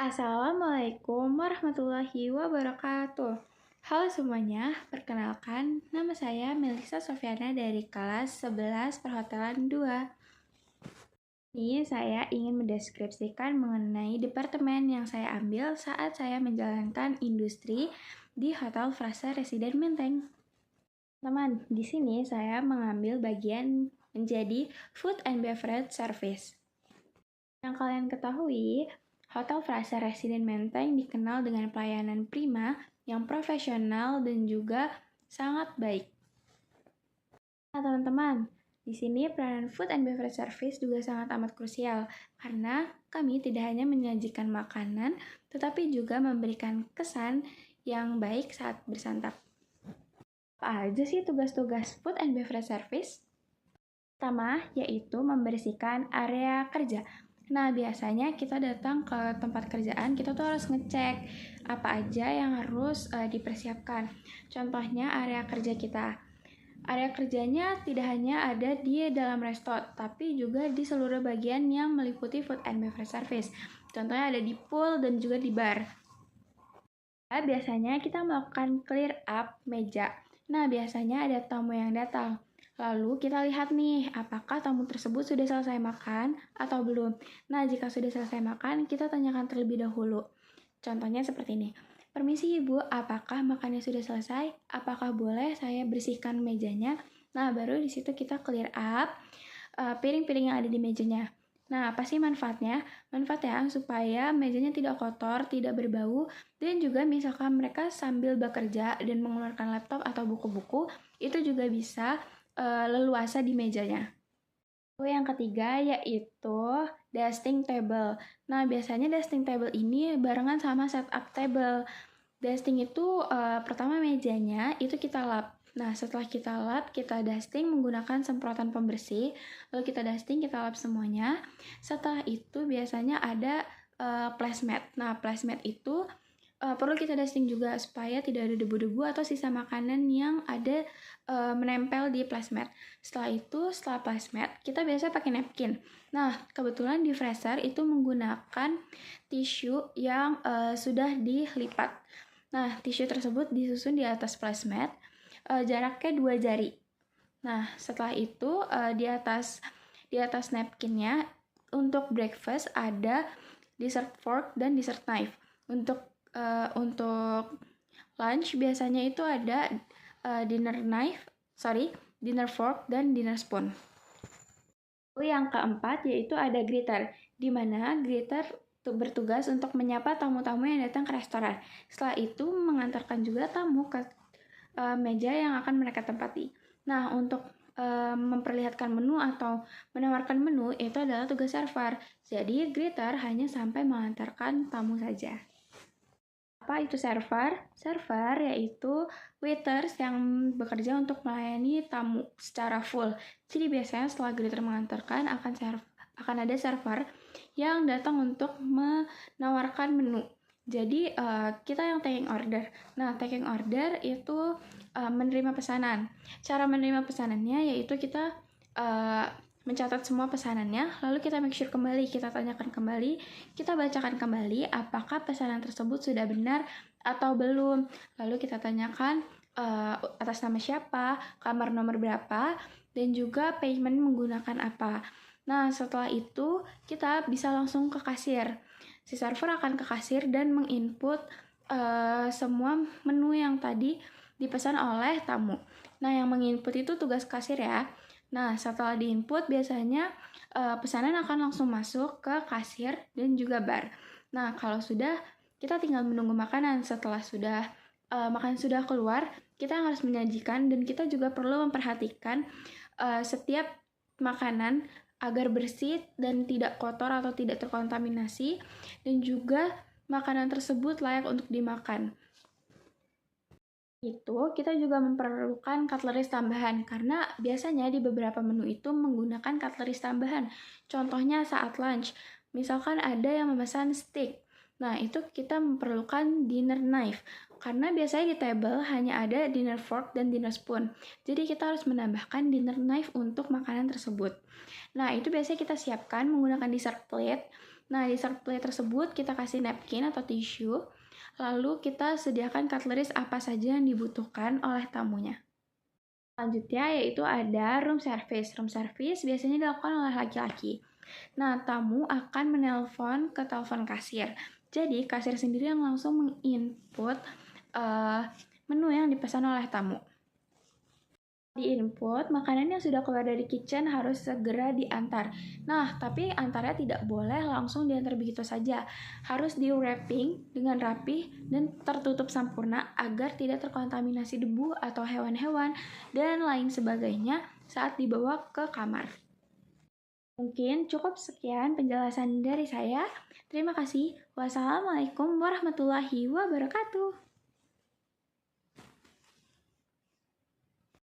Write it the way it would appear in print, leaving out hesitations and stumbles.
Assalamualaikum warahmatullahi wabarakatuh. Halo semuanya, perkenalkan nama saya Melisa Sofiana dari kelas 11 Perhotelan 2. Ini saya ingin mendeskripsikan mengenai departemen yang saya ambil saat saya menjalankan industri di Hotel Frasa Residen Menteng. Teman, di sini saya mengambil bagian menjadi Food and Beverage Service. Yang kalian ketahui, Hotel Frasa Residen Menteng dikenal dengan pelayanan prima yang profesional dan juga sangat baik. Nah, teman-teman, di sini peranan Food and Beverage Service juga sangat amat krusial karena kami tidak hanya menyajikan makanan, tetapi juga memberikan kesan yang baik saat bersantap. Apa aja sih tugas-tugas Food and Beverage Service? Pertama, yaitu membersihkan area kerja. Nah, biasanya kita datang ke tempat kerjaan, kita tuh harus ngecek apa aja yang harus dipersiapkan. Contohnya area kerja kita. Area kerjanya tidak hanya ada di dalam resto, tapi juga di seluruh bagian yang meliputi food and beverage service. Contohnya ada di pool dan juga di bar. Biasanya kita melakukan clear up meja. Nah, biasanya ada tamu yang datang. Lalu kita lihat nih, apakah tamu tersebut sudah selesai makan atau belum. Nah, jika sudah selesai makan, kita tanyakan terlebih dahulu. Contohnya seperti ini. Permisi Ibu, apakah makannya sudah selesai? Apakah boleh saya bersihkan mejanya? Nah, baru di situ kita clear up piring-piring yang ada di mejanya. Nah, apa sih manfaatnya? Manfaatnya supaya mejanya tidak kotor, tidak berbau, dan juga misalkan mereka sambil bekerja dan mengeluarkan laptop atau buku-buku, itu juga bisa leluasa di mejanya. Yang ketiga yaitu dusting table. Nah, biasanya dusting table ini barengan sama setup table. Dusting itu pertama mejanya itu kita lap. Nah, setelah kita lap, kita dusting menggunakan semprotan pembersih. Lalu kita dusting, kita lap semuanya. Setelah itu biasanya ada placemat. Nah, placemat itu perlu kita dusting juga supaya tidak ada debu-debu atau sisa makanan yang ada menempel di placemat. Setelah placemat, kita biasa pakai napkin. Nah, kebetulan di freezer itu menggunakan tisu yang sudah dilipat. Nah, tisu tersebut disusun di atas placemat, jaraknya 2 jari. Nah, setelah itu di atas napkinnya untuk breakfast ada dessert fork dan dessert knife. Untuk lunch biasanya itu ada dinner fork dan dinner spoon. Lalu yang keempat yaitu ada greeter, di mana greeter bertugas untuk menyapa tamu-tamu yang datang ke restoran. Setelah itu mengantarkan juga tamu ke meja yang akan mereka tempati. Nah, untuk memperlihatkan menu atau menawarkan menu itu adalah tugas server. Jadi greeter hanya sampai mengantarkan tamu saja. Apa itu server? Server yaitu waiters yang bekerja untuk melayani tamu secara full. Jadi biasanya setelah greeter mengantarkan akan ada server yang datang untuk menawarkan menu. Jadi kita yang taking order. Nah, taking order itu menerima pesanan. Cara menerima pesanannya yaitu kita mencatat semua pesanannya, lalu kita make sure kembali, kita tanyakan kembali, kita bacakan kembali apakah pesanan tersebut sudah benar atau belum. Lalu kita tanyakan atas nama siapa, kamar nomor berapa, dan juga payment menggunakan apa. Nah, setelah itu kita bisa langsung ke kasir. Si server akan ke kasir dan menginput semua menu yang tadi dipesan oleh tamu. Nah, yang menginput itu tugas kasir ya. Nah, setelah diinput biasanya pesanan akan langsung masuk ke kasir dan juga bar. Nah, kalau sudah, kita tinggal menunggu makanan. Setelah makanan sudah keluar, kita harus menyajikan dan kita juga perlu memperhatikan setiap makanan agar bersih dan tidak kotor atau tidak terkontaminasi, dan juga makanan tersebut layak untuk dimakan. Kita juga memerlukan cutleries tambahan karena biasanya di beberapa menu itu menggunakan cutleries tambahan. Contohnya saat lunch, misalkan ada yang memesan steak. Nah, itu kita memerlukan dinner knife karena biasanya di table hanya ada dinner fork dan dinner spoon. Jadi kita harus menambahkan dinner knife untuk makanan tersebut. Nah, itu biasanya kita siapkan menggunakan dessert plate. Nah, di serve plate tersebut kita kasih napkin atau tisu, lalu kita sediakan cutleries apa saja yang dibutuhkan oleh tamunya. Selanjutnya yaitu ada room service. Room service biasanya dilakukan oleh laki-laki. Nah, tamu akan menelpon ke telepon kasir. Jadi, kasir sendiri yang langsung menginput menu yang dipesan oleh tamu. Di input, makanan yang sudah keluar dari kitchen harus segera diantar. Nah, tapi antarnya tidak boleh langsung diantar begitu saja. Harus di wrapping dengan rapih dan tertutup sempurna agar tidak terkontaminasi debu atau hewan-hewan dan lain sebagainya saat dibawa ke kamar. Mungkin cukup sekian penjelasan dari saya. Terima kasih. Wassalamualaikum warahmatullahi wabarakatuh.